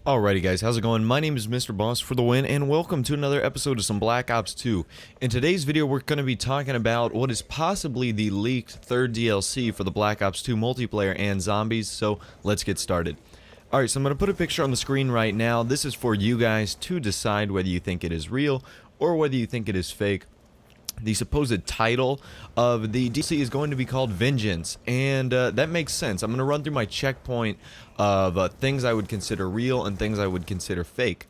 Alrighty guys, how's it going? My name is Mr. Boss for the win, and welcome to another episode of some Black Ops 2. In today's video, we're going to be talking about what is possibly the leaked third DLC for the Black Ops 2 multiplayer and zombies, so let's get started. Alright, so I'm going to put a picture on the screen right now. This is for you guys to decide whether you think it is real or whether you think it is fake. The supposed title of the DLC is going to be called Vengeance, and that makes sense. I'm going to run through my checkpoint of things I would consider real and things I would consider fake.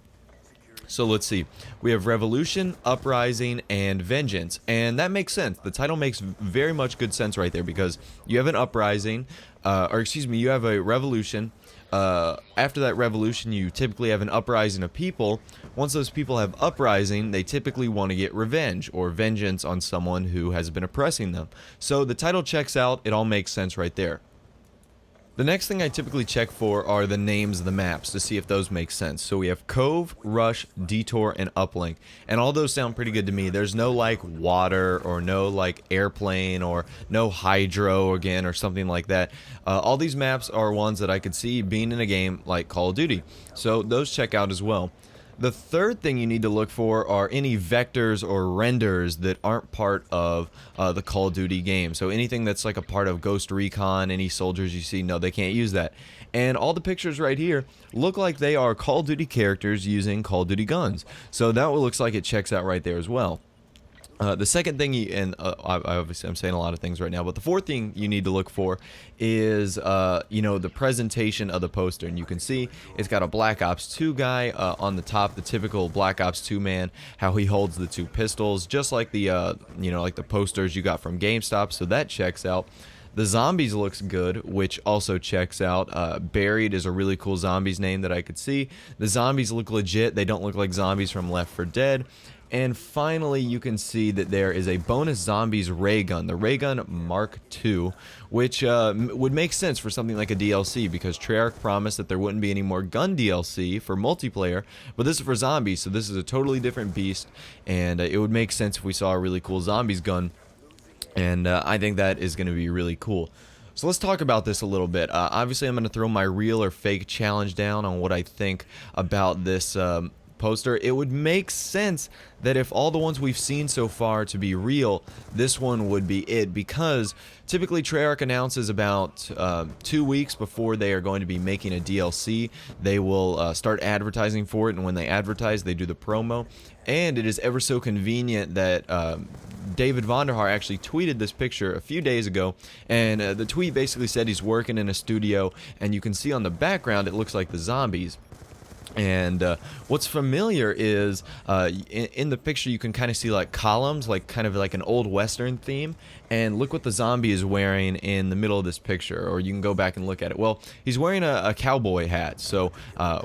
So let's see. We have Revolution, Uprising, and Vengeance, and that makes sense. The title makes very much good sense right there because you have an Uprising, you have a Revolution. After that revolution, you typically have an uprising of people. Once those people have uprising, they typically want to get revenge or vengeance on someone who has been oppressing them. So the title checks out. It all makes sense right there. The next thing I typically check for are the names of the maps to see if those make sense. So we have Cove, Rush, Detour, and Uplink. And all those sound pretty good to me. There's no like water or no like airplane or no hydro again or something like that. All these maps are ones that I could see being in a game like Call of Duty. So those check out as well. The third thing you need to look for are any vectors or renders that aren't part of the Call of Duty game. So anything that's like a part of Ghost Recon, any soldiers you see, no, they can't use that. And all the pictures right here look like they are Call of Duty characters using Call of Duty guns. So that looks like it checks out right there as well. The second thing, obviously I'm saying a lot of things right now, but the fourth thing you need to look for is, the presentation of the poster. And you can see it's got a Black Ops 2 guy on the top, the typical Black Ops 2 man, how he holds the two pistols, just like the, like the posters you got from GameStop, so that checks out. The zombies looks good, which also checks out. Buried is a really cool zombies name that I could see. The zombies look legit. They don't look like zombies from Left 4 Dead. And finally, you can see that there is a bonus zombies ray gun, the ray gun Mark II, which would make sense for something like a DLC because Treyarch promised that there wouldn't be any more gun DLC for multiplayer, but this is for zombies, so this is a totally different beast, and it would make sense if we saw a really cool zombies gun, and I think that is going to be really cool. So let's talk about this a little bit. Obviously, I'm going to throw my real or fake challenge down on what I think about this poster. It would make sense that if all the ones we've seen so far to be real, this one would be it, because typically Treyarch announces about 2 weeks before they are going to be making a DLC. They will start advertising for it, and when they advertise, they do the promo. And it is ever so convenient that David Vonderhaar actually tweeted this picture a few days ago, and the tweet basically said he's working in a studio, and you can see on the background it looks like the zombies. And what's familiar is in the picture you can kind of see like columns, like kind of like an old western theme, and look what the zombie is wearing in the middle of this picture, or you can go back and look at it. Well, he's wearing a cowboy hat, so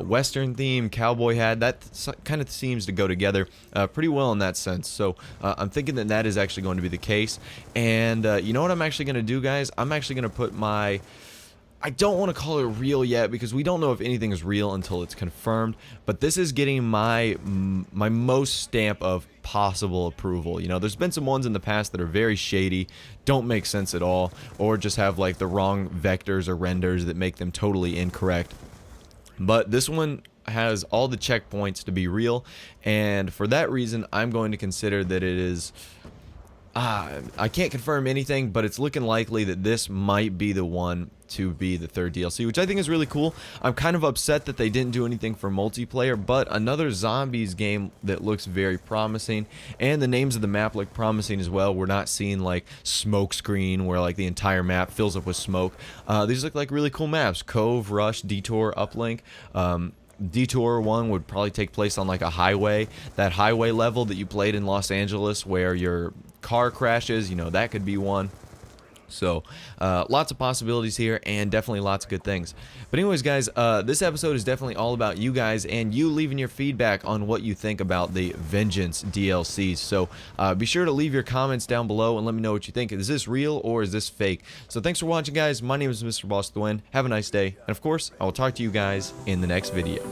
western theme, cowboy hat, that kind of seems to go together pretty well in that sense. So I'm thinking that that is actually going to be the case. And you know what I'm actually going to do, guys? I'm actually going to put my... I don't want to call it real yet because we don't know if anything is real until it's confirmed, but this is getting my most stamp of possible approval. You know, there's been some ones in the past that are very shady, don't make sense at all, or just have like the wrong vectors or renders that make them totally incorrect. But this one has all the checkpoints to be real, and for that reason I'm going to consider that it is... I can't confirm anything, but it's looking likely that this might be the one to be the third DLC, which I think is really cool. I'm kind of upset that they didn't do anything for multiplayer, but another zombies game that looks very promising, and the names of the map look promising as well. We're not seeing like smoke screen where like the entire map fills up with smoke. These look like really cool maps: Cove, Rush, Detour, Uplink. Detour 1 would probably take place on like a highway, that highway level that you played in Los Angeles where your car crashes, that could be one. So lots of possibilities here, and definitely lots of good things. But anyways, guys, this episode is definitely all about you guys and you leaving your feedback on what you think about the Vengeance DLCs. So be sure to leave your comments down below and let me know what you think. Is this real or is this fake? So thanks for watching, guys. My name is Mr. Boss the Win. Have a nice day, and of course I will talk to you guys in the next video.